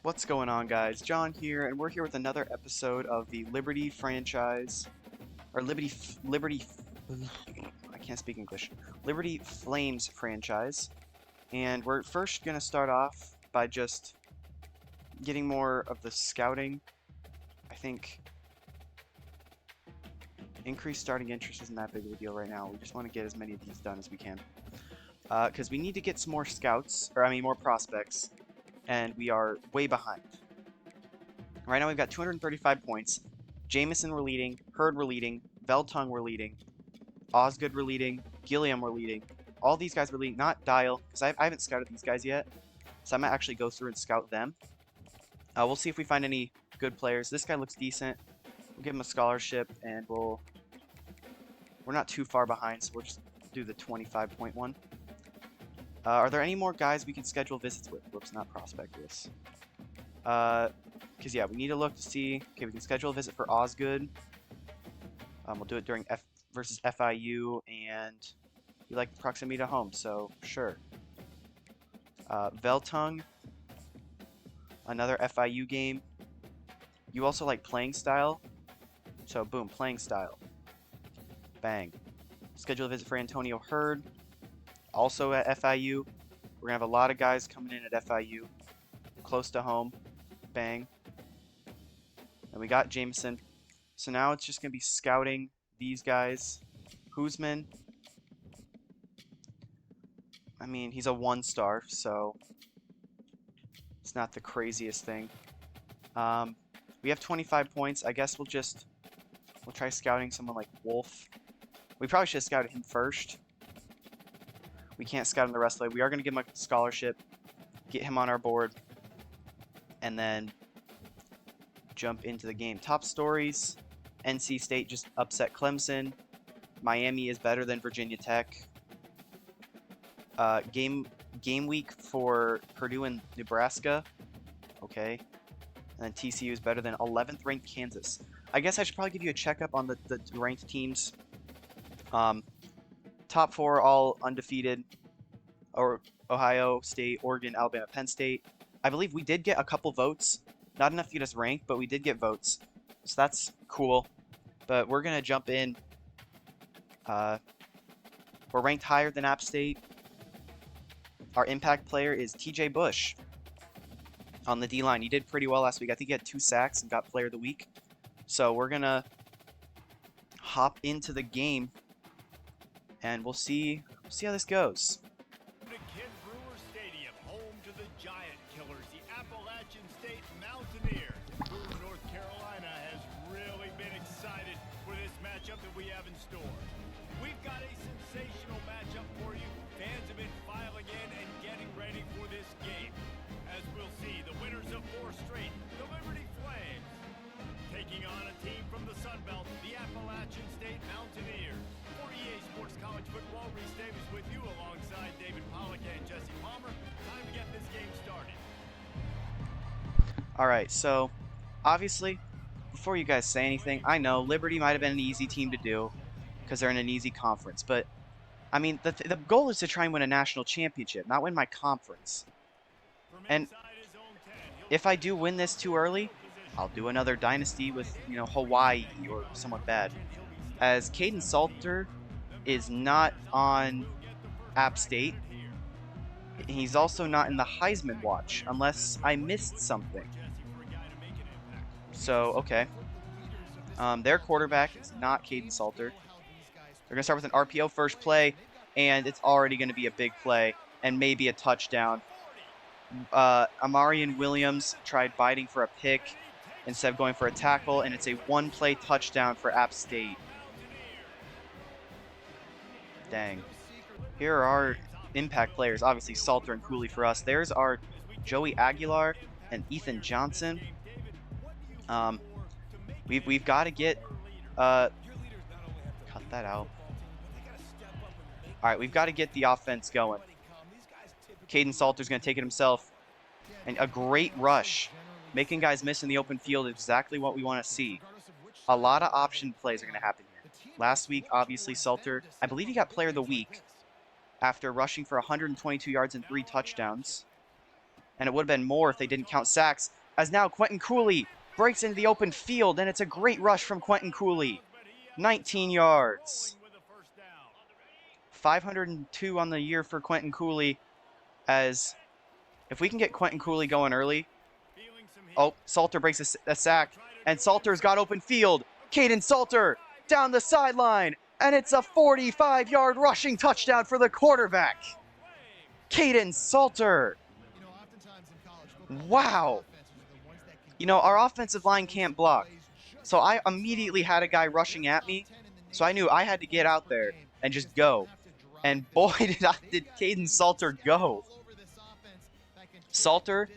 What's going on, guys? John here, and we're here with another episode of the Liberty franchise, or I can't speak English. Liberty Flames franchise. And we're first going to start off by just getting more of the scouting. I think increased starting interest isn't that big of a deal right now. We just want to get as many of these done as we can. Because we need to get some more scouts, more prospects, and we are way behind. Right now we've got 235 points. Jameson we're leading, Hurd we're leading, Veltung we're leading, Osgood we're leading, Gilliam we're leading. All these guys we're leading, not Dial, because I haven't scouted these guys yet. So I might actually go through and scout them. We'll see if we find any good players. This guy looks decent. We'll give him a scholarship, and we're not too far behind, so we'll just do the 25.1. Are there any more guys we can schedule visits with? Whoops, not prospect list. Because, yeah, we need to look to see. Okay, we can schedule a visit for Osgood. We'll do it during F versus FIU, and we like the proximity to home, so sure. Veltung, another FIU game. You also like playing style, so boom, playing style. Bang. Schedule a visit for Antonio Hurd, also at FIU. We're going to have a lot of guys coming in at FIU, close to home. Bang. And we got Jameson. So now it's just going to be scouting these guys. Hoosman. I mean, he's a 1-star, so it's not the craziest thing. We have 25 points. I guess we'll try scouting someone like Wolf. We probably should have scouted him first. We can't scout him the rest of the way. We are going to give him a scholarship, get him on our board, and then jump into the game. Top stories. NC State just upset Clemson. Miami is better than Virginia Tech. Game week for Purdue and Nebraska. Okay. And then TCU is better than 11th ranked Kansas. I guess I should probably give you a checkup on the ranked teams. Top 4 all undefeated, or Ohio State, Oregon, Alabama, Penn State. I believe we did get a couple votes. Not enough to get us ranked, but we did get votes. So that's cool. But we're going to jump in. We're ranked higher than App State. Our impact player is TJ Bush on the D-line. He did pretty well last week. I think he had 2 sacks and got player of the week. So we're going to hop into the game, and we'll see how this goes. The Kid Brewer Stadium, home to the Giant Killers, the Appalachian State Mountaineers. Brewer, North Carolina has really been excited for this matchup that we have in store. We've got a sensational matchup for you. Fans have been filing in and getting ready for this game. As we'll see, the winners of 4 straight, the Liberty Flames, taking on a team from the Sun Belt, the Appalachian State Mountaineers. For EA Sports College Football, Reese Davis with you alongside David Pollock and Jesse Palmer. Time to get this game started. Alright, so obviously, before you guys say anything, I know Liberty might have been an easy team to do because they're in an easy conference, but I mean, the goal is to try and win a national championship, not win my conference. And if I do win this too early, I'll do another Dynasty with, Hawaii or someone bad. As Caden Salter is not on App State, he's also not in the Heisman watch, unless I missed something. So, okay. Their quarterback is not Caden Salter. They're going to start with an RPO first play, and it's already going to be a big play, and maybe a touchdown. Amarian Williams tried biting for a pick instead of going for a tackle, and it's a 1-play touchdown for App State. Dang. Here are our impact players. Obviously, Salter and Cooley for us. There's our Joey Aguilar and Ethan Johnson. We've got to get... cut that out. All right, we've got to get the offense going. Caden Salter's going to take it himself. And a great rush. Making guys miss in the open field is exactly what we want to see. A lot of option plays are going to happen here. Last week, obviously, Salter, I believe he got player of the week after rushing for 122 yards and 3 touchdowns. And it would have been more if they didn't count sacks. As now Quentin Cooley breaks into the open field, and it's a great rush from Quentin Cooley. 19 yards. 502 on the year for Quentin Cooley. As if we can get Quentin Cooley going early. Oh, Salter breaks a sack, and Salter's got open field. Caden Salter down the sideline, and it's a 45-yard rushing touchdown for the quarterback. Caden Salter. Wow. You know, our offensive line can't block. So I immediately had a guy rushing at me. So I knew I had to get out there and just go. And boy, did Caden Salter go. Salter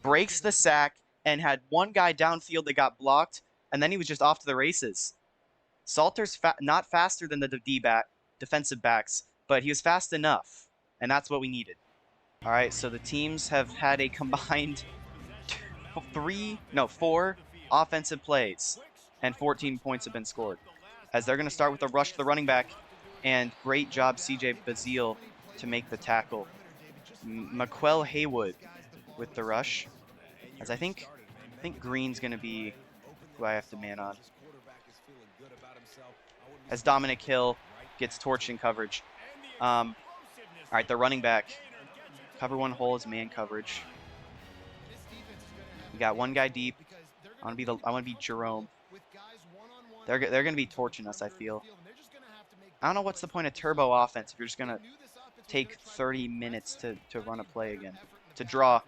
breaks the sack and had one guy downfield that got blocked, and then he was just off to the races. Salter's not faster than the defensive backs, but he was fast enough, and that's what we needed. All right, so the teams have had a combined 4 offensive plays, and 14 points have been scored. As they're going to start with a rush to the running back, and great job CJ Bazile to make the tackle. McQuell Haywood with the rush, as I think Green's going to be who I have to man on. As Dominic Hill gets torched in coverage. All right, the running back. Cover one hole is man coverage. We got one guy deep. I want to be Jerome. They're going to be torching us, I feel. I don't know what's the point of turbo offense if you're just going to take 30 minutes to run a play again. To draw.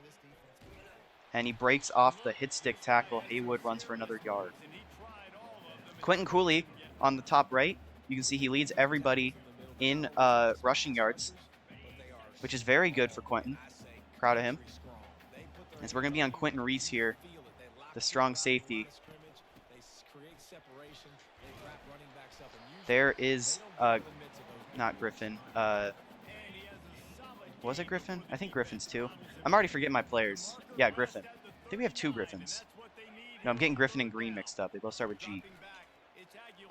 And he breaks off the hit stick tackle. Haywood runs for another yard. Quentin Cooley on the top right. You can see he leads everybody in rushing yards, which is very good for Quentin. Proud of him. As we're going to be on Quentin Reese here, the strong safety. There is, not Griffin. Was it Griffin? I think Griffin's too. I'm already forgetting my players. Yeah, Griffin. I think we have 2 Griffins. No, I'm getting Griffin and Green mixed up. They both start with G.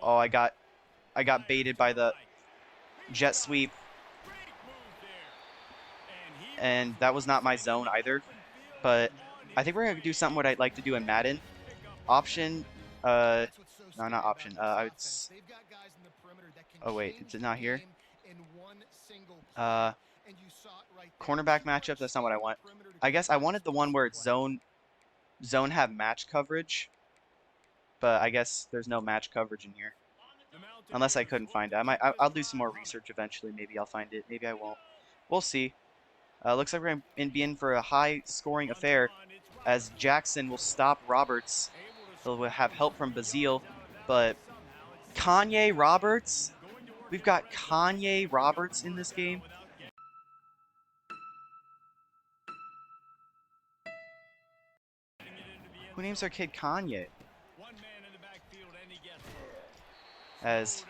Oh, I got baited by the jet sweep. And that was not my zone either. But I think we're going to do something what I'd like to do in Madden. Option, no, not option. Oh, wait, is it not here? Cornerback matchup, that's not what I want. I guess I wanted the one where it's zone have match coverage. But I guess there's no match coverage in here. Unless I couldn't find it. I'll do some more research eventually. Maybe I'll find it. Maybe I won't. We'll see. Looks like we're going to be in for a high-scoring affair as Jackson will stop Roberts. He'll have help from Bazile, but Kanye Roberts? We've got Kanye Roberts in this game. Who names their kid Kanye? As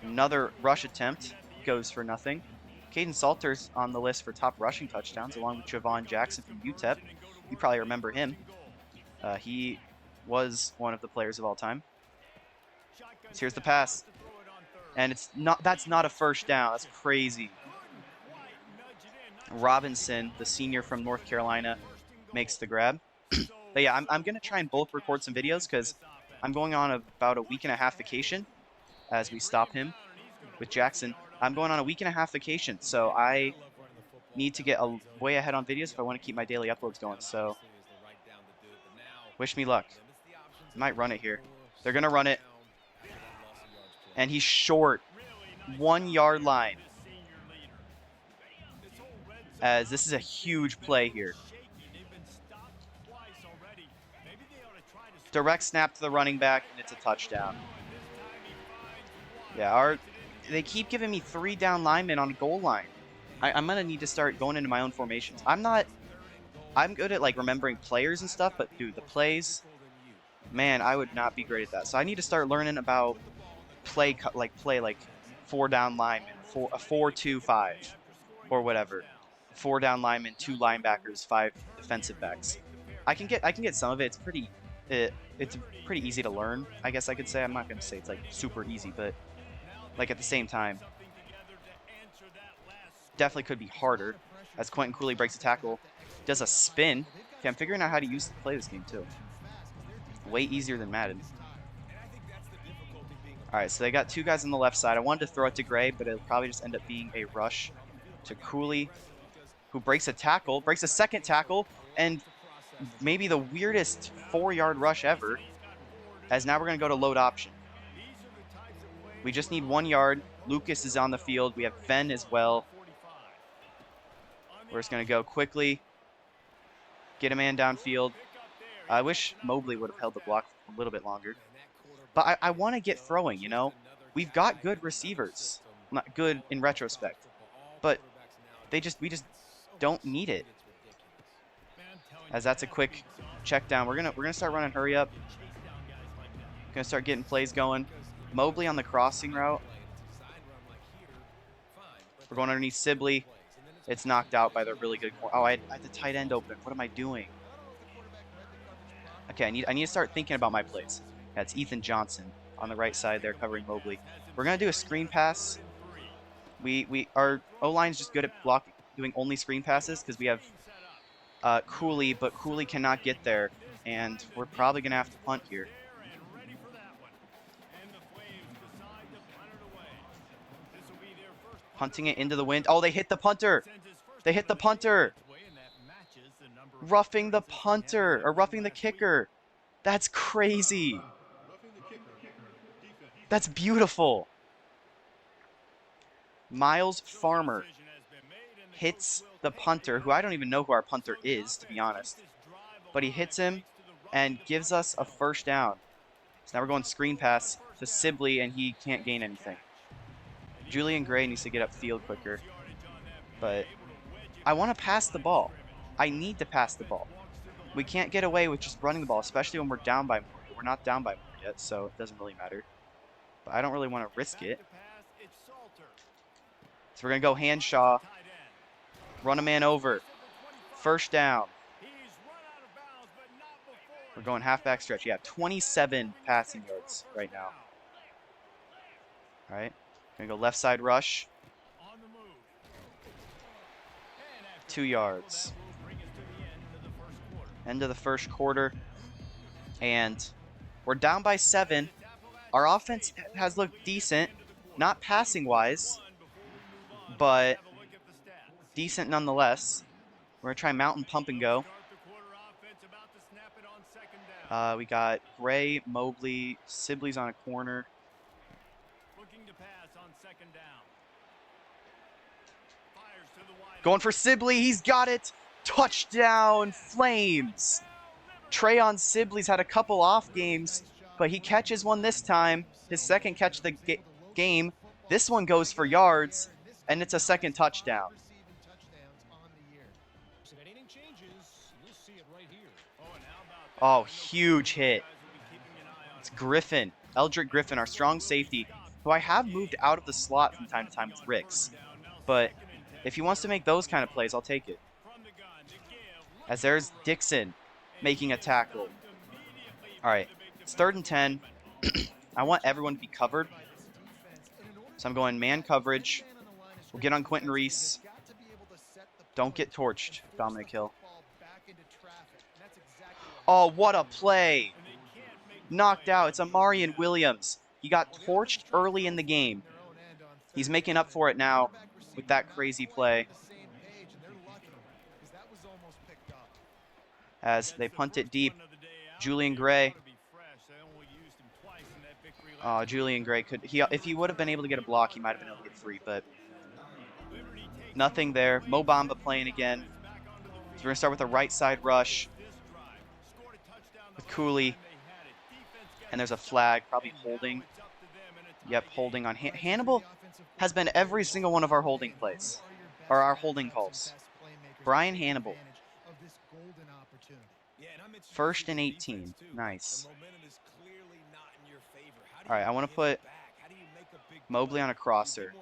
another rush attempt goes for nothing. Caden Salter's on the list for top rushing touchdowns, along with Javon Jackson from UTEP. You probably remember him. He was one of the players of all time. So here's the pass. And that's not a first down. That's crazy. Robinson, the senior from North Carolina, makes the grab. But yeah, I'm going to try and bulk record some videos because I'm going on about a week-and-a-half vacation as we stop him with Jackson. I'm going on a week-and-a-half vacation, so I need to get way ahead on videos if I want to keep my daily uploads going. So wish me luck. Might run it here. They're going to run it. And he's short. 1 yard line. As this is a huge play here. Direct snap to the running back, and it's a touchdown. Yeah, they keep giving me 3 down linemen on a goal line. I'm going to need to start going into my own formations. I'm good at, like, remembering players and stuff, but, dude, the plays, man, I would not be great at that. So I need to start learning about play like 4 down linemen, a 4-2-5, or whatever. 4 down linemen, 2 linebackers, 5 defensive backs. I can get some of it. It's pretty easy to learn, I guess I could say. I'm not going to say it's like super easy, but like at the same time, definitely could be harder as Quentin Cooley breaks a tackle. Does a spin. Okay, I'm figuring out how to play this game too. Way easier than Madden. Alright, so they got 2 guys on the left side. I wanted to throw it to Gray, but it'll probably just end up being a rush to Cooley, who breaks a tackle, breaks a second tackle, and maybe the weirdest 4-yard rush ever, as now we're going to go to load option. We just need 1 yard. Lucas is on the field. We have Venn as well. We're just going to go quickly, get a man downfield. I wish Mobley would have held the block a little bit longer. But I want to get throwing, you know? We've got good receivers. Not good in retrospect. But we just don't need it. As that's a quick check down. We're gonna start running hurry up. Gonna start getting plays going. Mobley on the crossing route. We're going underneath Sibley. It's knocked out by the really good corner. Oh, I had the tight end open. What am I doing? Okay, I need to start thinking about my plays. That's Ethan Johnson on the right side there covering Mobley. We're gonna do a screen pass. Our O-line's just good at blocking, doing only screen passes because we have Cooley, but Cooley cannot get there, and we're probably gonna have to punt here. Punting it into the wind. Oh, they hit the punter. They hit the punter. Roughing the punter, or roughing the kicker. That's crazy. That's beautiful. Miles Farmer hits the punter, who I don't even know who our punter is, to be honest. But he hits him and gives us a first down. So now we're going screen pass to Sibley, and he can't gain anything. Julian Gray needs to get upfield quicker. But I want to pass the ball. I need to pass the ball. We can't get away with just running the ball, especially when we're down by more. We're not down by more yet, so it doesn't really matter. But I don't really want to risk it. So we're going to go Hanshaw. Run a man over. First down. We're going halfback stretch. Yeah, 27 passing yards right now. All right. Going to go left side rush. 2 yards. End of the first quarter. And we're down by 7. Our offense has looked decent. Not passing-wise, but decent nonetheless. We're going to try mountain pump and go. We got Gray, Mobley, Sibley's on a corner. Going for Sibley, he's got it. Touchdown, Flames. Trayon Sibley's had a couple off games, but he catches one this time. His second catch of the game. This one goes for yards, and it's a second touchdown. Oh, huge hit. It's Griffin, Eldrick Griffin, our strong safety, who I have moved out of the slot from time to time with Ricks. But if he wants to make those kind of plays, I'll take it. As there's Dixon making a tackle. All right, it's 3rd and 10. I want everyone to be covered. So I'm going man coverage. We'll get on Quentin Reese. Don't get torched, Dominic Hill. Oh, what a play. Knocked out. It's Amarian Williams. He got torched early in the game. He's making up for it now with that crazy play. As they punt it deep. Julian Gray. Oh, Julian Gray could... if he would have been able to get a block, he might have been able to get 3, but... nothing there. Mo Bamba playing again. So we're going to start with a right side rush. With Cooley. And there's a flag, probably holding. Yep, holding on. Hannibal has been every single one of our holding plays. Or our holding calls. Brian Hannibal. 1st and 18. Nice. All right, I want to put Mobley on a crosser.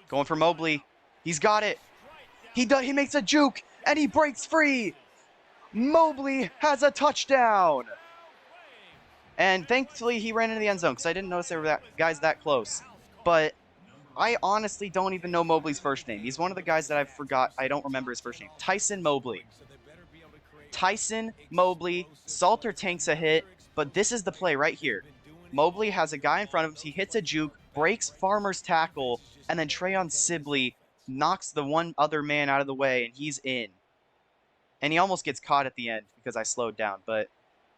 Going for Mobley. He's got it. He makes a juke, and he breaks free. Mobley has a touchdown. And thankfully, he ran into the end zone because I didn't notice there were guys that close. But I honestly don't even know Mobley's first name. He's one of the guys that I forgot. I don't remember his first name. Tyson Mobley. Tyson Mobley. Salter tanks a hit, but this is the play right here. Mobley has a guy in front of him. He hits a juke, breaks Farmer's tackle, and then Trayon Sibley knocks the one other man out of the way, and he's in. And he almost gets caught at the end because I slowed down. But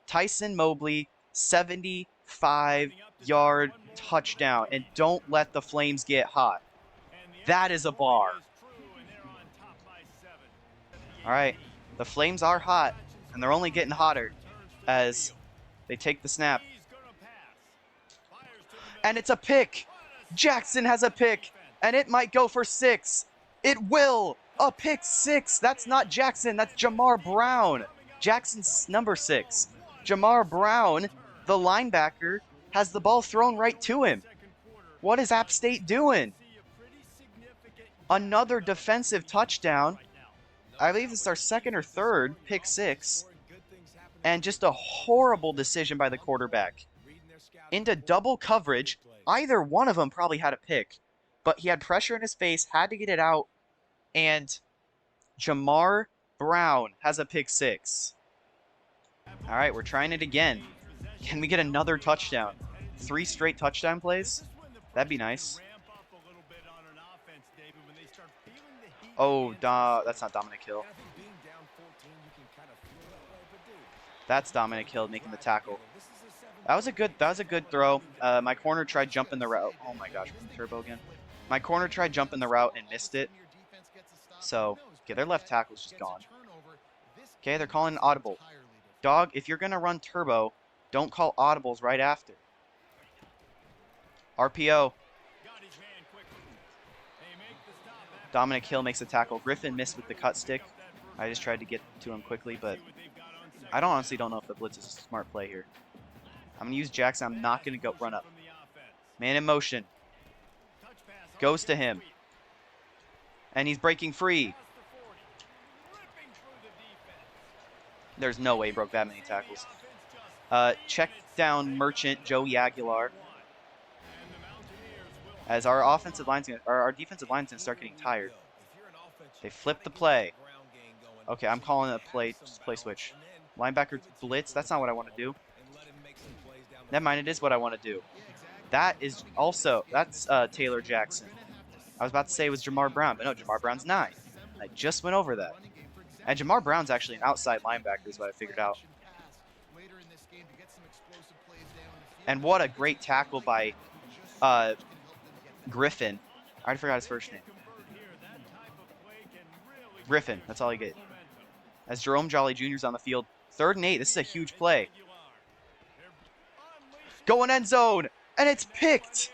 Tyson Mobley, 75-yard touchdown. And don't let the Flames get hot. That is a bar. All right, the Flames are hot, and they're only getting hotter as they take the snap. And it's a pick. Jackson has a pick, and it might go for 6. It will. A pick 6. That's not Jackson. That's Jamar Brown. Jackson's number 6. Jamar Brown, the linebacker, has the ball thrown right to him. What is App State doing? Another defensive touchdown. I believe this is our second or third pick 6. And just a horrible decision by the quarterback. Into double coverage. Either one of them probably had a pick. But he had pressure in his face, had to get it out. And Jamar Brown has a pick 6. All right, we're trying it again. Can we get another touchdown? 3 straight touchdown plays? That'd be nice. Oh, that's not Dominic Hill. That's Dominic Hill making the tackle. That was a good throw. My corner tried jumping the route. Oh my gosh, turbo again. My corner tried jumping the route and missed it. So, okay, their left tackle's just gone. Okay, they're calling an audible. Dog, if you're going to run turbo, don't call audibles right after. RPO. Dominic Hill makes a tackle. Griffin missed with the cut stick. I just tried to get to him quickly, but I honestly don't know if the blitz is a smart play here. I'm going to use Jackson. I'm not going to go run up. Man in motion. Goes to him. And he's breaking free. There's no way he broke that many tackles. Check down Merchant, Joey Aguilar. As our offensive line's gonna, or our defensive line's gonna start getting tired. They flip the play. Okay, I'm calling a play switch. Linebacker blitz. That's not what I want to do. Never mind, it is what I want to do. That is also, that's Taylor Jackson. I was about to say it was Jamar Brown, but no, Jamar Brown's 9. I just went over that. And Jamar Brown's actually an outside linebacker is what I figured out. And what a great tackle by Griffin. I already forgot his first name. Griffin, that's all you get. As Jerome Jolly Jr. is on the field. 3rd and 8, this is a huge play. Going end zone, and it's picked.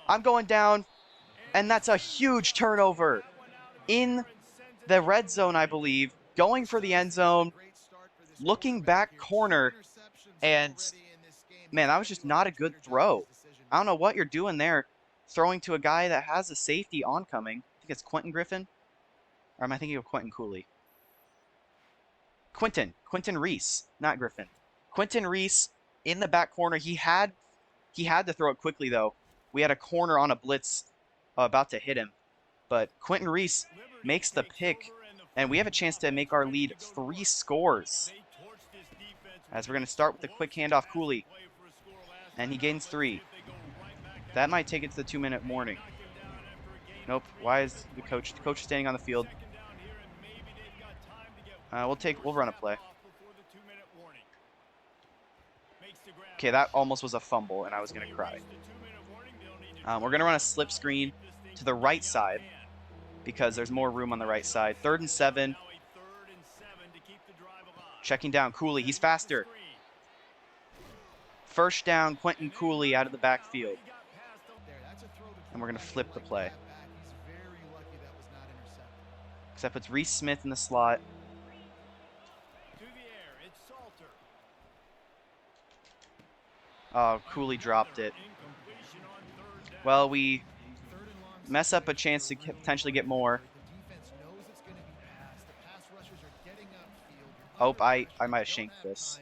I'm going down, and that's a huge turnover. In the red zone, I believe, going for the end zone, looking back corner, and man, that was just not a good throw. I don't know what you're doing there, throwing to a guy that has a safety oncoming. I think it's Quentin Griffin, or am I thinking of Quentin Cooley? Quentin Reese, not Griffin. Quentin Reese in the back corner. He had to throw it quickly though. We had a corner on a blitz about to hit him, but Quentin Reese makes the pick, and we have a chance to make our lead 3 scores. As we're going to start with a quick handoff, Cooley, and he gains 3. That might take it to the 2-minute warning. Nope. Why is the coach standing on the field? We'll run a play. Okay, that almost was a fumble, and I was going to cry. We're going to run a slip screen to the right side because there's more room on the right side. 3rd and 7. Checking down Cooley. He's faster. First down, Quentin Cooley out of the backfield. And we're going to flip the play. Because that puts Reese Smith in the slot. Oh, Cooley dropped it. Well, we mess up a chance to potentially get more. Oh, I might have shanked this.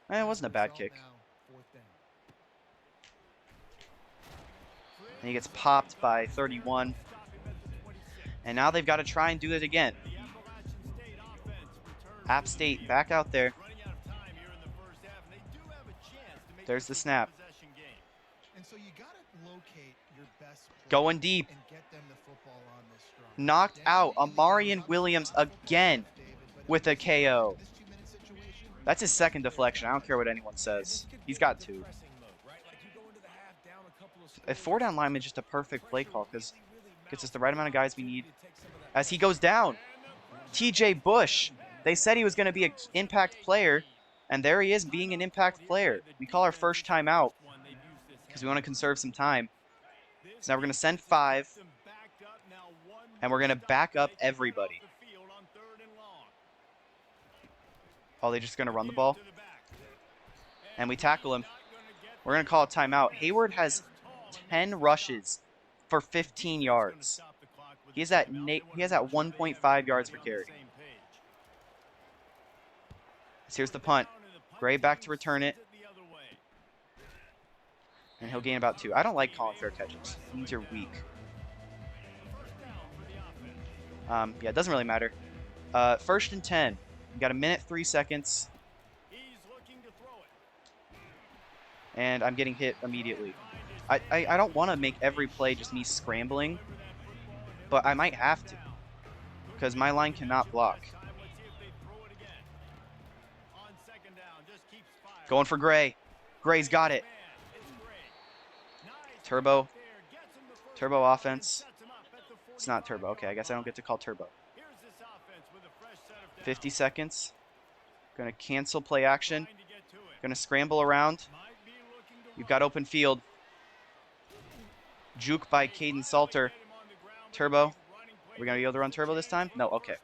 It wasn't a bad kick. And he gets popped by 31. And now they've got to try and do it again. App State back out there. There's the snap. Going deep. Knocked out. Amarian Williams again with a KO. That's his second deflection. I don't care what anyone says. He's got 2. A 4-down lineman is just a perfect play call because it gets us the right amount of guys we need. As he goes down, TJ Bush. They said he was going to be an impact player, and there he is being an impact player. We call our first timeout because we want to conserve some time. So now we're going to send 5, and we're going to back up everybody. Oh, they're just going to run the ball? And we tackle him. We're going to call a timeout. Hayward has 10 rushes for 15 yards. He has at 1.5 yards per carry. So here's the punt. Gray back to return it. And he'll gain about 2. I don't like calling fair catches. It means you're weak. Yeah, it doesn't really matter. 1st and 10. We got 1 minute 3 seconds. And I'm getting hit immediately. I don't want to make every play just me scrambling, but I might have to because my line cannot block. Going for Gray. Gray's got it. Turbo. Turbo offense. It's not turbo. Okay, I guess I don't get to call turbo. 50 seconds. Gonna cancel play action. Gonna scramble around. You've got open field. Juke by Caden Salter. Turbo. Are we going to be able to run turbo this time? No, okay.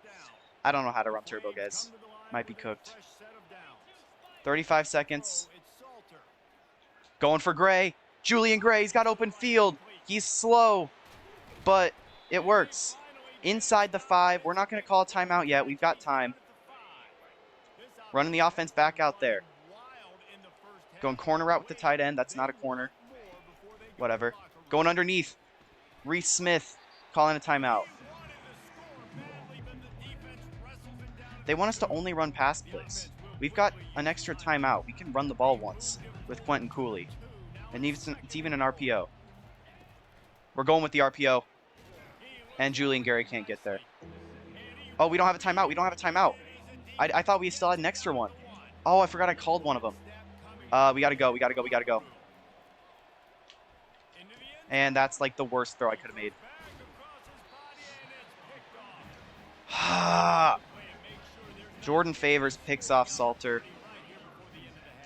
I don't know how to run turbo, guys. Might be cooked. 35 seconds. Going for Gray. Julian Gray, he's got open field. He's slow, but it works. Inside the 5. We're not going to call a timeout yet. We've got time. Running the offense back out there. Going corner route with the tight end. That's not a corner. Whatever. Going underneath. Reese Smith calling a timeout. They want us to only run pass plays. We've got an extra timeout. We can run the ball once with Quentin Cooley. And it's even an RPO. We're going with the RPO. And Julian Gary can't get there. Oh, we don't have a timeout. We don't have a timeout. I thought we still had an extra one. Oh, I forgot I called one of them. We gotta go. We gotta go. We gotta go. And that's like the worst throw I could have made. Jordan Favors picks off Salter.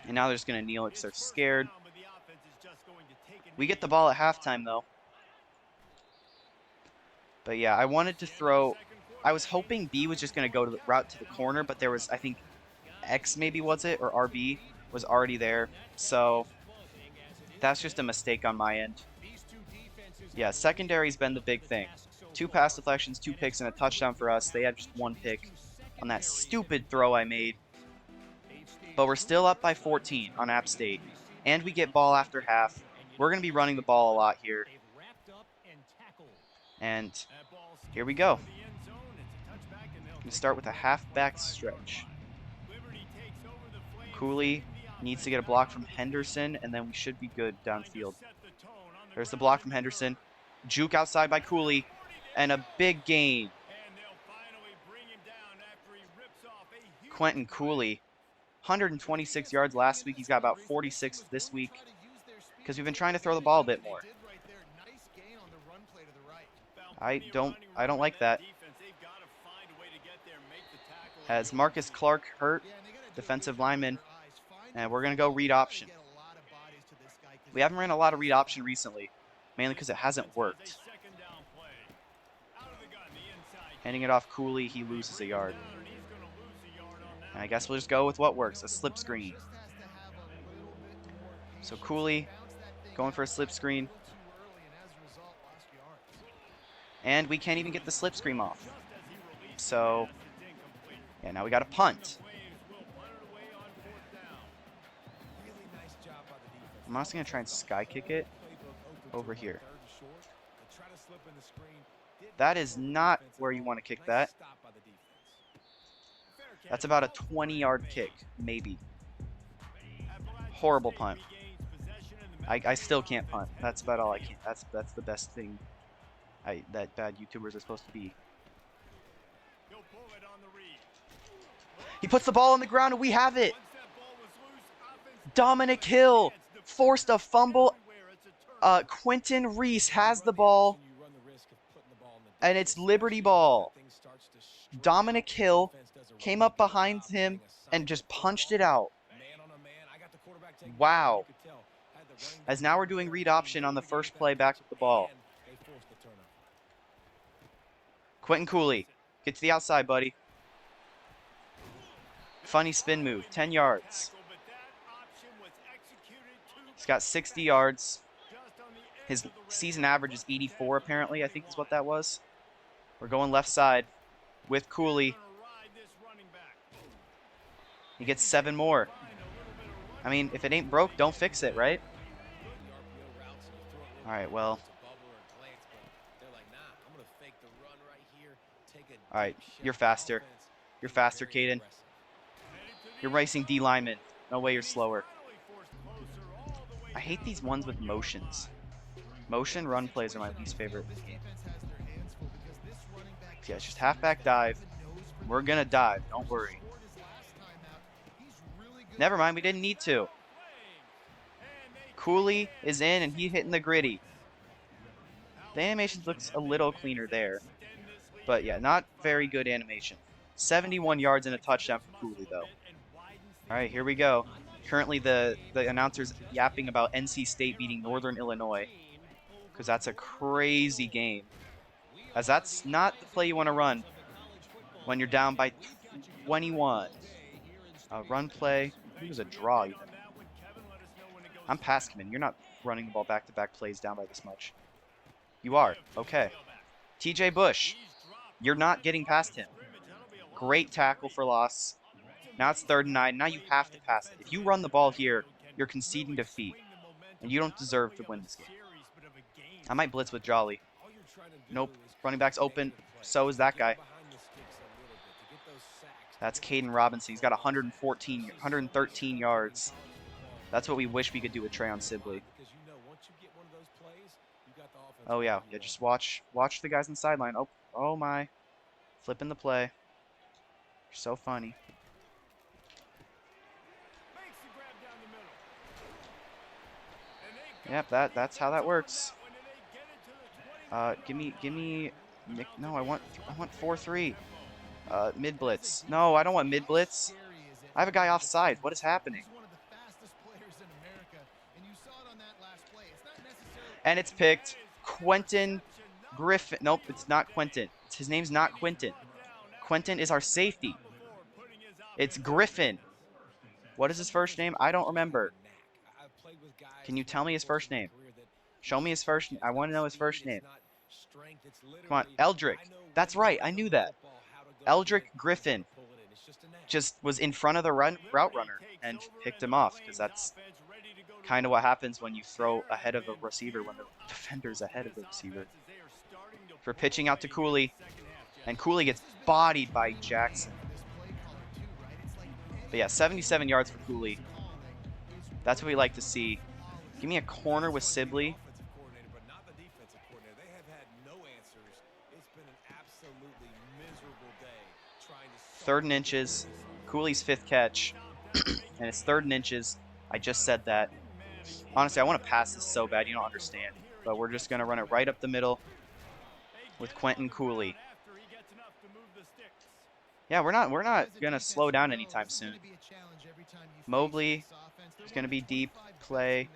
And now they're just going to kneel it because they're scared. We get the ball at halftime, though. But yeah, I wanted to throw... I was hoping B was just going to go to the route to the corner, but there was, I think, X maybe was it, or RB was already there. So that's just a mistake on my end. Yeah, secondary's been the big thing. 2 pass deflections, 2 picks, and a touchdown for us. They had just 1 pick on that stupid throw I made. But we're still up by 14 on App State. And we get ball after half. We're going to be running the ball a lot here. And here we go. I'm going to start with a halfback stretch. Cooley needs to get a block from Henderson, and then we should be good downfield. There's the block from Henderson. Juke outside by Cooley. And a big gain. Quentin Cooley. 126 yards last week. He's got about 46 this week. Because we've been trying to throw the ball a bit more. I don't like that. As Marcus Clark hurt, defensive lineman. And we're going to go read option. We haven't ran a lot of read option recently. Mainly because it hasn't worked. Handing it off Cooley, he loses a yard. And I guess we'll just go with what works, a slip screen. So Cooley going for a slip screen. And we can't even get the slip screen off. So, yeah, now we got a punt. I'm also going to try and sky kick it over here. That is not where you want to kick that. That's about a 20-yard kick, maybe. Horrible punt. I still can't punt. That's about all I can. That's the best thing that bad YouTubers are supposed to be. He puts the ball on the ground and we have it. Dominic Hill forced a fumble. Quentin Reese has the ball. And it's Liberty ball. Dominic Hill came up behind him and just punched it out. Wow. As now we're doing read option on the first play back with the ball. Quentin Cooley, get to the outside, buddy. Funny spin move, 10 yards. He's got 60 yards. His season average is 84, apparently, I think is what that was. We're going left side with Cooley. He gets 7 more. I mean, if it ain't broke, don't fix it, right? All right, well. All right, you're faster. You're faster, Caden. You're racing D lineman. No way you're slower. I hate these ones with motions. Motion run plays are my least favorite in the game. Yeah, it's just halfback dive. We're gonna dive, don't worry. Never mind, we didn't need to. Cooley is in and he's hitting the gritty. The animation looks a little cleaner there. But yeah, not very good animation. 71 yards and a touchdown for Cooley though. Alright, here we go. Currently the announcer's yapping about NC State beating Northern Illinois. Because that's a crazy game. As that's not the play you want to run when you're down by 21. Run play. It was a draw even. I'm past him, and you're not running the ball back-to-back plays down by this much. You are. Okay. TJ Bush. You're not getting past him. Great tackle for loss. Now it's 3rd and 9. Now you have to pass it. If you run the ball here, you're conceding defeat. And you don't deserve to win this game. I might blitz with Jolly. Nope. Running back's open. So is that guy. That's Caden Robinson. He's got 113 yards. That's what we wish we could do with Trayon Sibley. Oh yeah, just watch the guys on the sideline. Oh my. Flipping the play. You're so funny. Yep, that's how that works. Give me no, I want 4-3. Mid blitz. No, I don't want mid blitz. I have a guy offside. What is happening? And it's picked. Quentin Griffin. Nope, it's not Quentin. His name's not Quentin. Quentin is our safety. It's Griffin. What is his first name? I don't remember. Can you tell me his first name? Show me his first name. I want to know his first name. Come on, Eldrick. That's right, I knew that. Eldrick Griffin just was in front of the route runner and picked him off, because that's kind of what happens when you throw ahead of a receiver, when the defender's ahead of the receiver. For pitching out to Cooley, and Cooley gets bodied by Jackson. But yeah, 77 yards for Cooley. That's what we like to see. Give me a corner with Sibley. 3rd and inches. Cooley's 5th catch. And it's 3rd and inches. I just said that. Honestly, I want to pass this so bad you don't understand. But we're just going to run it right up the middle with Quentin Cooley. Yeah, we're not going to slow down anytime soon. Mobley is going to be deep play.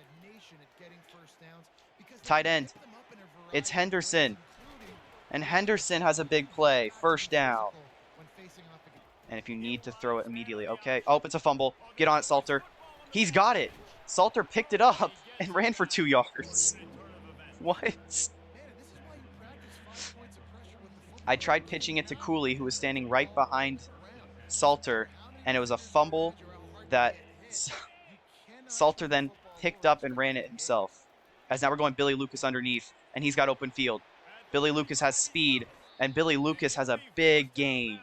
Tight end. It's Henderson. And Henderson has a big play. 1st down. And if you need to throw it immediately. Okay. Oh, it's a fumble. Get on it, Salter. He's got it. Salter picked it up and ran for 2 yards. What? I tried pitching it to Cooley, who was standing right behind Salter, and it was a fumble that Salter then picked up and ran it himself. As now we're going Billy Lucas underneath, and he's got open field. Billy Lucas has speed, and Billy Lucas has a big game.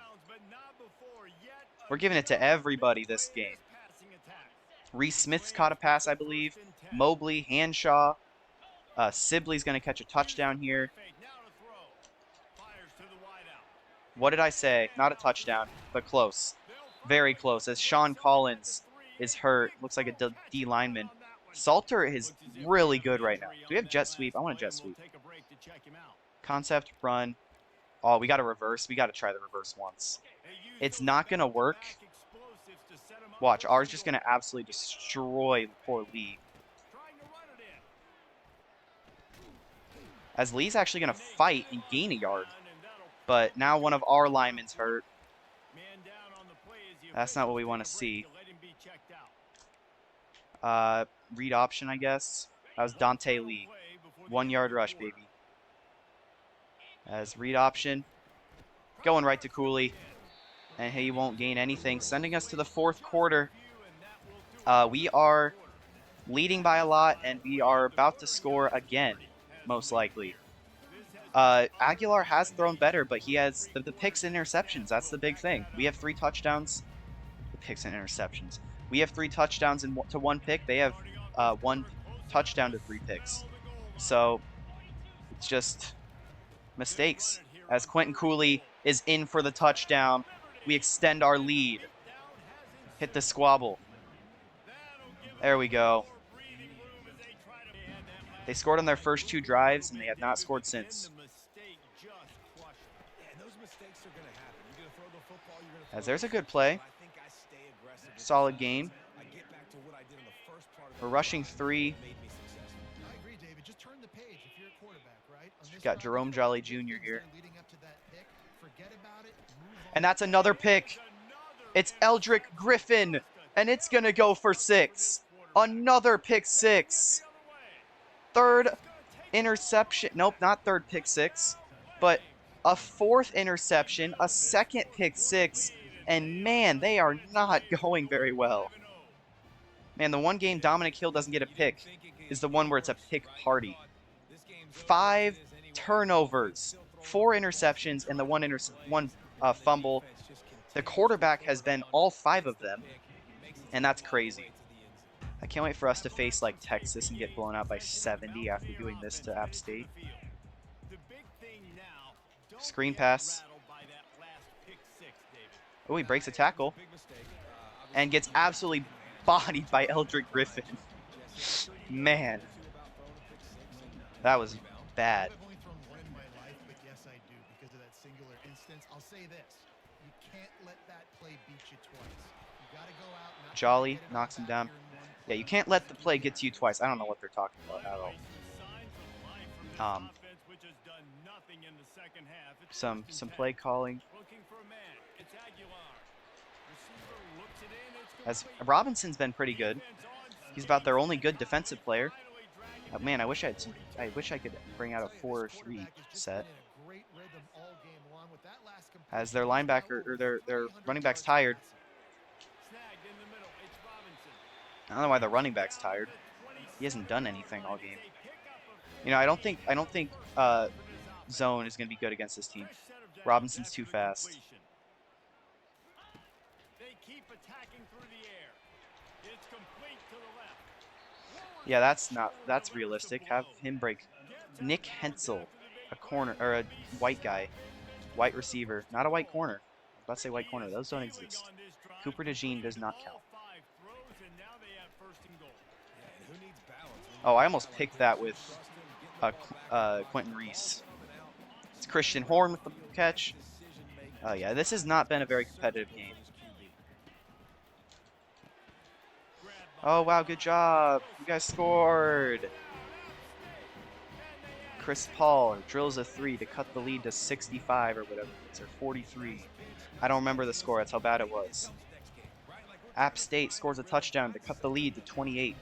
We're giving it to everybody this game. Reese Smith's caught a pass, I believe. Mobley, Hanshaw. Sibley's going to catch a touchdown here. What did I say? Not a touchdown, but close. Very close, as Sean Collins is hurt. Looks like a D lineman. Salter is really good right now. Do we have jet sweep? I want a jet sweep. Concept, run. Oh, we got to reverse. We got to try the reverse once. It's not going to work. Watch, ours just going to absolutely destroy poor Lee. As Lee's actually going to fight and gain a yard. But now one of our linemen's hurt. That's not what we want to see. Read option, I guess. That was Dante Lee. 1 yard rush, baby. As read option. Going right to Cooley. And he won't gain anything. Sending us to the fourth quarter. We are leading by a lot, and we are about to score again, most likely. Aguilar has thrown better, but he has the picks and interceptions. That's the big thing. We have 3 touchdowns. The picks and interceptions. We have 3 touchdowns to 1 pick. They have 1 touchdown to 3 picks. So it's just mistakes. As Quentin Cooley is in for the touchdown, we extend our lead. Hit the squabble. There we go. They scored on their first 2 drives, and they have not scored since. As there's a good play. Solid game. We're rushing 3. We've got Jerome Jolly Jr. here. And that's another pick. It's Eldrick Griffin, and it's going to go for 6. Another pick 6. 3rd interception. Nope, not 3rd pick 6, but a 4th interception, a 2nd pick 6, and man, they are not going very well. Man, the one game Dominic Hill doesn't get a pick is the one where it's a pick party. 5 turnovers, 4 interceptions, and the one fumble. The quarterback has been all 5 of them, and that's crazy. I can't wait for us to face like Texas and get blown out by 70 after doing this to App State. Screen pass. Oh, he breaks a tackle and gets absolutely bodied by Eldrick Griffin. Man, that was bad. Jolly knocks him down. Yeah, you can't let the play get to you twice. I don't know what they're talking about at all. Some play calling. As Robinson's been pretty good. He's about their only good defensive player. Man, I wish I could bring out a 4-3 set. As their linebacker or their running back's tired. I don't know why the running back's tired. He hasn't done anything all game. You know, I don't think zone is going to be good against this team. Robinson's too fast. Yeah, that's realistic. Have him break. Nick Hensel, a corner or a white guy, white receiver, not a white corner. I was about to say white corner. Those don't exist. Cooper DeJean does not count. Oh, I almost picked that with Quentin Reese. It's Christian Horn with the catch. Oh, yeah, this has not been a very competitive game. Oh, wow, good job. You guys scored. Chris Paul drills a 3 to cut the lead to 65 or whatever it is, or 43. I don't remember the score. That's how bad it was. App State scores a touchdown to cut the lead to 28.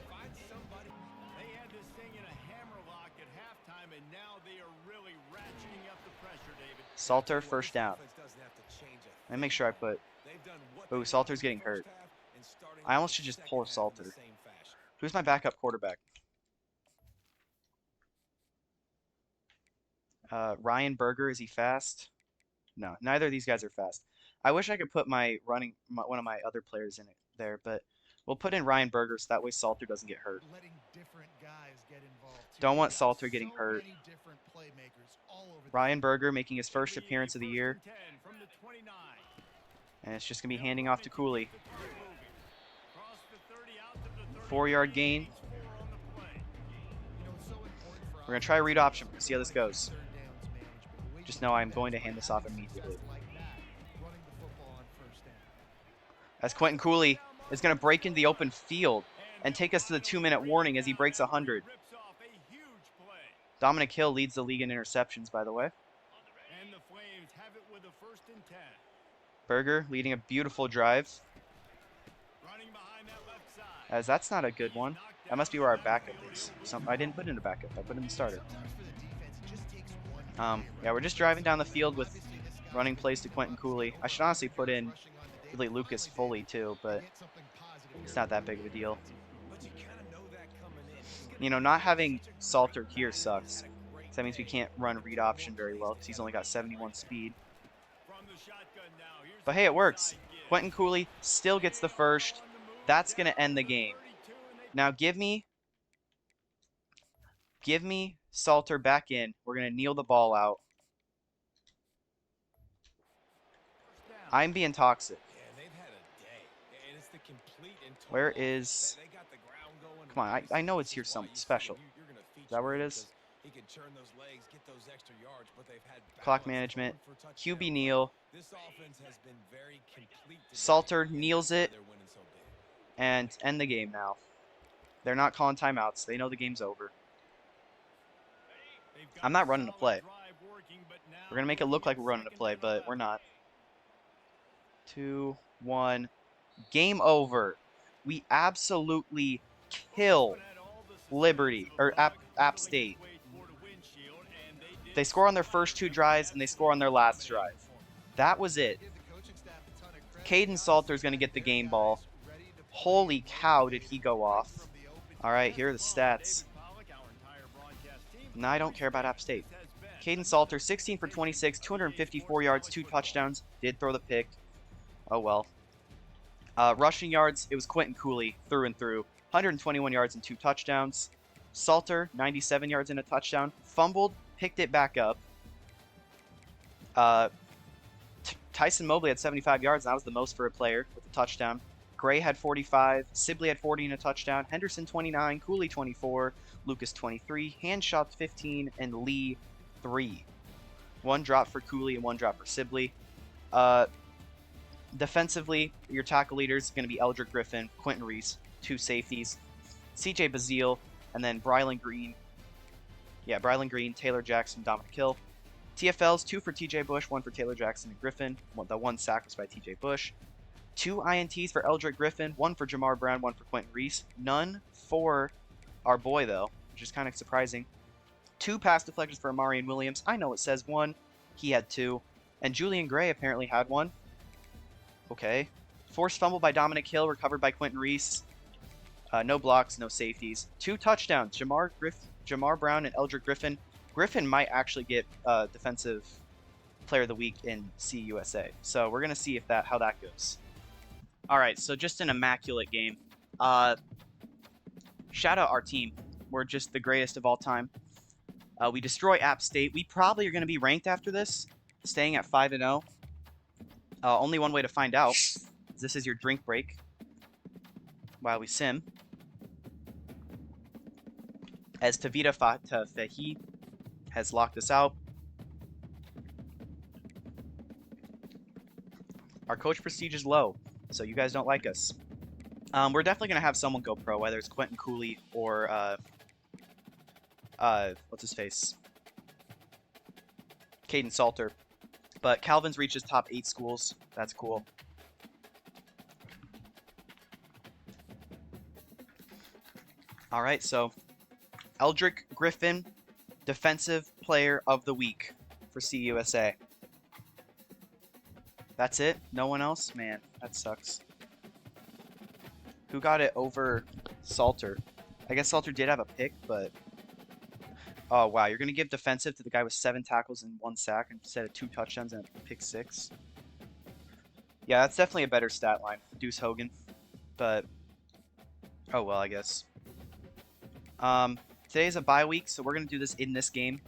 Salter, first down. Let me make sure I put... Oh, Salter's getting hurt. I almost should just pull Salter. Who's my backup quarterback? Ryan Berger, is he fast? No, neither of these guys are fast. I wish I could put one of my other players in it there, but we'll put in Ryan Berger so that way Salter doesn't get hurt. Don't want Salter getting hurt. Ryan Berger making his first appearance of the year. And it's just going to be handing off to Cooley. 4-yard gain. We're going to try a read option. We'll see how this goes. Just know I'm going to hand this off immediately. As Quentin Cooley is going to break into the open field and take us to the 2-minute warning as he breaks 100. Dominic Hill leads the league in interceptions, by the way. Berger leading a beautiful drive. As that's not a good one. That must be where our backup is. I didn't put in a backup. I put in the starter. Yeah, we're just driving down the field with running plays to Quentin Cooley. I should honestly put in really Lucas Foley too, but it's not that big of a deal. You know, not having Salter here sucks. That means we can't run read option very well because he's only got 71 speed. But hey, it works. Quentin Cooley still gets the first. That's going to end the game. Now give me Salter back in. We're going to kneel the ball out. I'm being toxic. Where is... Come on, I know it's here something special. Is that where it is? Clock management. QB kneel. Salter kneels it. And end the game now. They're not calling timeouts. They know the game's over. I'm not running a play. We're going to make it look like we're running a play, but we're not. 2, 1. Game over. We absolutely kill Liberty, or App State. They score on their first 2 drives, and they score on their last drive. That was it. Caden Salter's going to get the game ball. Holy cow, did he go off. All right, here are the stats. No, I don't care about App State. Caden Salter, 16 for 26, 254 yards, 2 touchdowns. Did throw the pick. Oh, well. Rushing yards, it was Quentin Cooley through and through. 121 yards and 2 touchdowns. Salter, 97 yards and a touchdown. Fumbled, picked it back up. Tyson Mobley had 75 yards, and that was the most for a player with a touchdown. Gray had 45, Sibley had 40 and a touchdown, Henderson 29, Cooley 24, Lucas 23, Handshot 15, and Lee 3. 1 drop for Cooley and 1 drop for Sibley. Defensively, your tackle leaders are going to be Eldrick Griffin, Quentin Reese, 2 safeties, CJ Bazile, and then Brylan Green. Yeah, Brylan Green, Taylor Jackson, Dominic Hill. TFLs, 2 for TJ Bush, 1 for Taylor Jackson and Griffin. The 1 sack was by TJ Bush. 2 INTs for Eldrick Griffin, 1 for Jamar Brown, 1 for Quentin Reese. None for our boy, though, which is kind of surprising. 2 pass deflections for Amarian Williams. I know it says 1. He had 2. And Julian Gray apparently had 1. Okay. Forced fumble by Dominic Hill, recovered by Quentin Reese. No blocks, no safeties. 2 touchdowns. Jamar Brown and Eldrick Griffin. Griffin might actually get Defensive Player of the Week in CUSA. So we're going to see how that goes. All right, so just an immaculate game. Shout out our team. We're just the greatest of all time. We destroy App State. We probably are going to be ranked after this, staying at 5-0. Only one way to find out is this is your drink break while we sim. As Tavita Fehi has locked us out. Our coach prestige is low, so you guys don't like us. We're definitely going to have someone go pro, whether it's Quentin Cooley or, what's his face? Caden Salter. But Calvin's reached his top 8 schools. That's cool. All right, so Eldrick Griffin, Defensive Player of the Week for CUSA. That's it? No one else? Man, that sucks. Who got it over Salter? I guess Salter did have a pick, but Oh, wow. You're going to give defensive to the guy with 7 tackles and 1 sack instead of 2 touchdowns and a pick 6. Yeah, that's definitely a better stat line, Deuce Hogan. But, oh well, I guess. Today's a bye week, so we're going to do this in this game.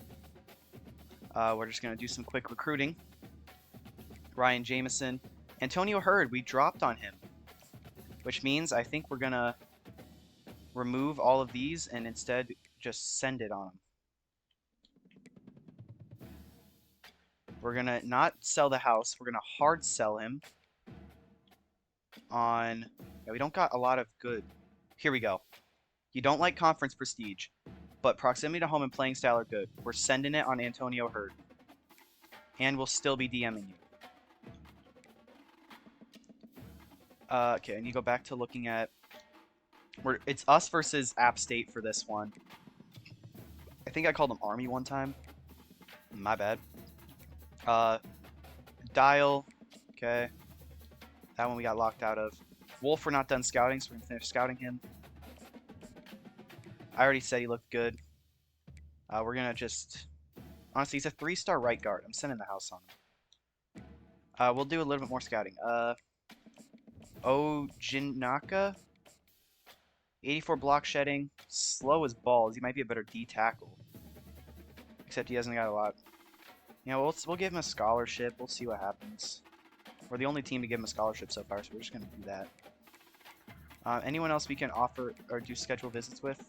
We're just going to do some quick recruiting. Ryan Jameson. Antonio Hurd, we dropped on him. Which means I think we're going to remove all of these and instead just send it on him. We're going to not sell the house. We're going to hard sell him on... Yeah, we don't got a lot of good. Here we go. You don't like conference prestige, but proximity to home and playing style are good. We're sending it on Antonio Hurd. And we'll still be DMing you. Okay, and you go back to looking at... It's us versus App State for this one. I think I called them Army one time. My bad. Dial. Okay. That one we got locked out of. Wolf, we're not done scouting, so we're going to finish scouting him. I already said he looked good. We're going to just... Honestly, he's a 3-star right guard. I'm sending the house on him. We'll do a little bit more scouting. Ojinaka? 84 block shedding. Slow as balls. He might be a better D tackle. Except he hasn't got a lot. You know, we'll give him a scholarship. We'll see what happens. We're the only team to give him a scholarship so far, so we're just going to do that. Anyone else we can offer or do schedule visits with?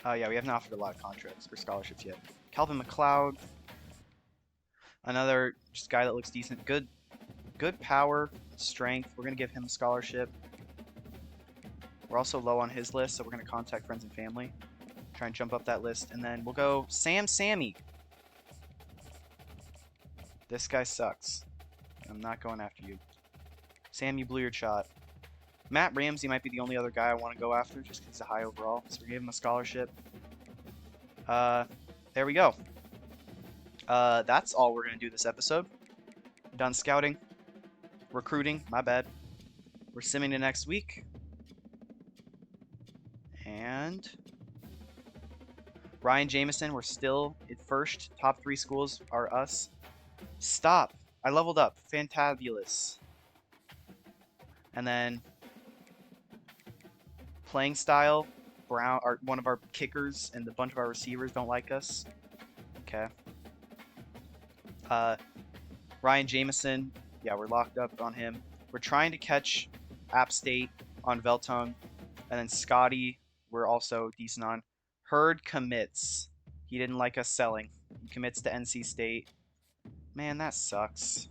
Yeah, we haven't offered a lot of contracts or scholarships yet. Calvin McLeod. Another just guy that looks decent. Good power, strength. We're going to give him a scholarship. We're also low on his list, so we're going to contact friends and family. Try and jump up that list. And then we'll go Sammy. This guy sucks. I'm not going after you. Sam, you blew your shot. Matt Ramsey might be the only other guy I want to go after just because he's a high overall. So we gave him a scholarship. There we go. That's all we're going to do this episode. Done scouting. Recruiting. My bad. We're simming to next week. And... Ryan Jameson, we're still at first. Top 3 schools are us. Stop. I leveled up. Fantabulous. And then playing style, Brown, one of our kickers and a bunch of our receivers don't like us. Okay. Ryan Jameson, yeah, we're locked up on him. We're trying to catch App State on Veltung. And then Scotty, we're also decent on. Hurd commits. He didn't like us selling. He commits to NC State. Man, that sucks.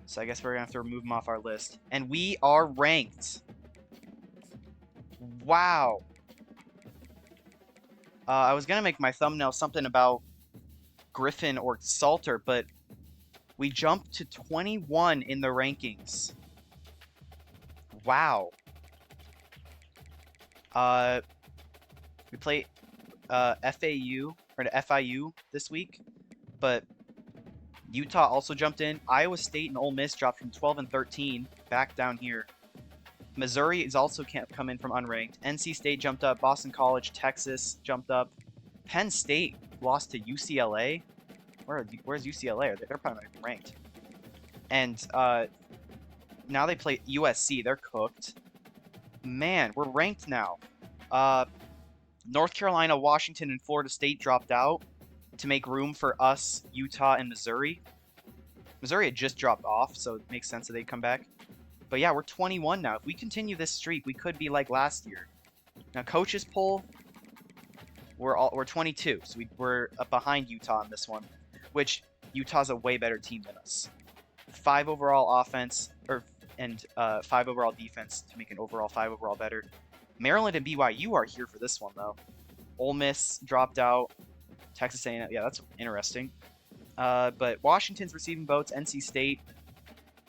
So I guess we're going to have to remove him off our list. And we are ranked. Wow. I was going to make my thumbnail something about Griffin or Salter, but we jumped to 21 in the rankings. Wow. We play FAU or FIU this week, but Utah also jumped in. Iowa State and Ole Miss dropped from 12 and 13 back down here. Missouri is also come in from unranked. NC State jumped up. Boston College, Texas jumped up. Penn State lost to UCLA. Where's UCLA? They're probably not even ranked. And now they play USC. They're cooked. Man, we're ranked now. North Carolina, Washington, and Florida State dropped out to make room for us, Utah, and Missouri. Missouri had just dropped off, so it makes sense that they'd come back. But yeah, we're 21 now. If we continue this streak, we could be like last year. Now, coaches poll, we're 22, so we're up behind Utah in this one, which Utah's a way better team than us. 5 overall offense, and 5 overall defense to make an overall 5 overall better. Maryland and BYU are here for this one, though. Ole Miss dropped out. Texas A&M, yeah, that's interesting. But Washington's receiving votes. NC State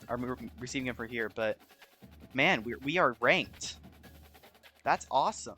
are receiving them for here. But, man, we are ranked. That's awesome.